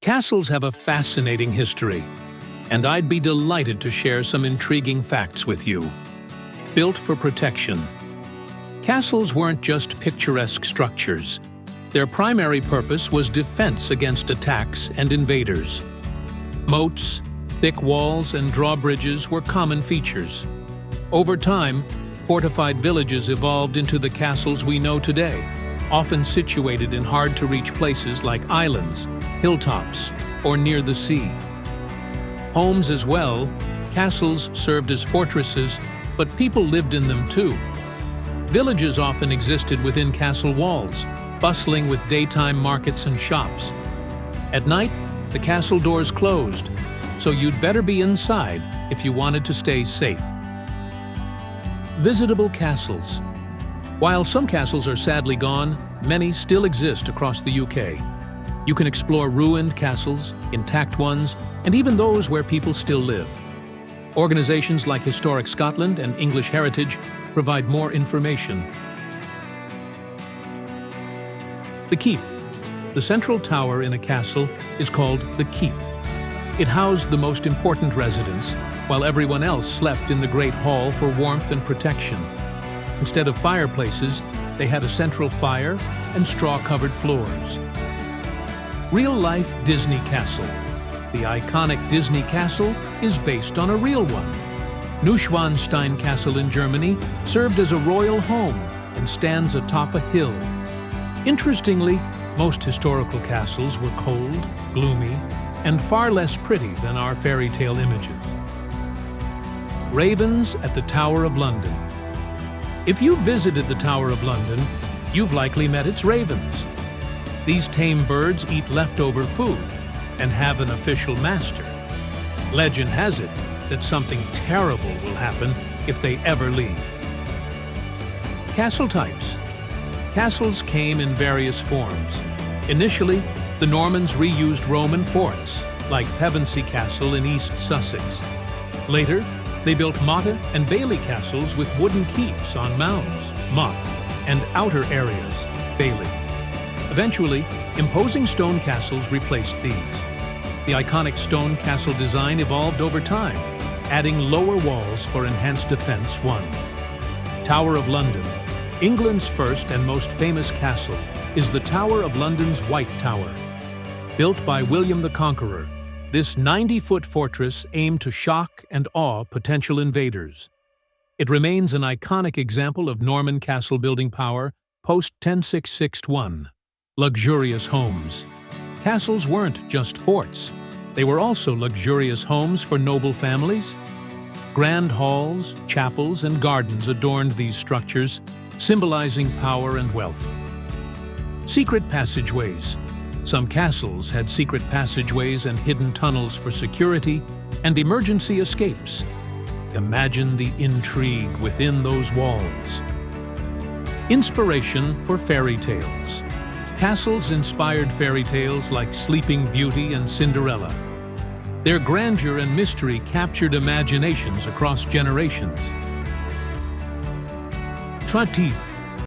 Castles have a fascinating history, and I'd be delighted to share some intriguing facts with you. Built for protection. Castles weren't just picturesque structures. Their primary purpose was defense against attacks and invaders. Moats, thick walls, and drawbridges were common features. Over time, fortified villages evolved into the castles we know today, often situated in hard-to-reach places like islands, hilltops, or near the sea. Homes as well, castles served as fortresses, but people lived in them too. Villages often existed within castle walls, bustling with daytime markets and shops. At night, the castle doors closed, so you'd better be inside if you wanted to stay safe. Visitable castles. While some castles are sadly gone, many still exist across the UK. You can explore ruined castles, intact ones, and even those where people still live. Organizations like Historic Scotland and English Heritage provide more information. The Keep. The central tower in a castle is called the Keep. It housed the most important residents, while everyone else slept in the Great Hall for warmth and protection. Instead of fireplaces, they had a central fire and straw-covered floors. Real-life Disney Castle. The iconic Disney Castle is based on a real one. Neuschwanstein Castle in Germany served as a royal home and stands atop a hill. Interestingly, most historical castles were cold, gloomy, and far less pretty than our fairy tale images. Ravens at the Tower of London. If you visited the Tower of London, you've likely met its ravens. These tame birds eat leftover food and have an official master. Legend has it that something terrible will happen if they ever leave. Castle types. Castles came in various forms. Initially, the Normans reused Roman forts, like Pevensey Castle in East Sussex. Later, they built motte and bailey castles with wooden keeps on mounds, motte, and outer areas, bailey. Eventually, imposing stone castles replaced these. The iconic stone castle design evolved over time, adding lower walls for enhanced defense. 1. Tower of London. England's first and most famous castle is the Tower of London's White Tower. Built by William the Conqueror, this 90-foot fortress aimed to shock and awe potential invaders. It remains an iconic example of Norman castle-building power post-1066-1. Luxurious homes. Castles weren't just forts. They were also luxurious homes for noble families. Grand halls, chapels, and gardens adorned these structures, symbolizing power and wealth. Secret passageways. Some castles had secret passageways and hidden tunnels for security and emergency escapes. Imagine the intrigue within those walls. Inspiration for fairy tales. Castles inspired fairy tales like Sleeping Beauty and Cinderella. Their grandeur and mystery captured imaginations across generations. Trotteat.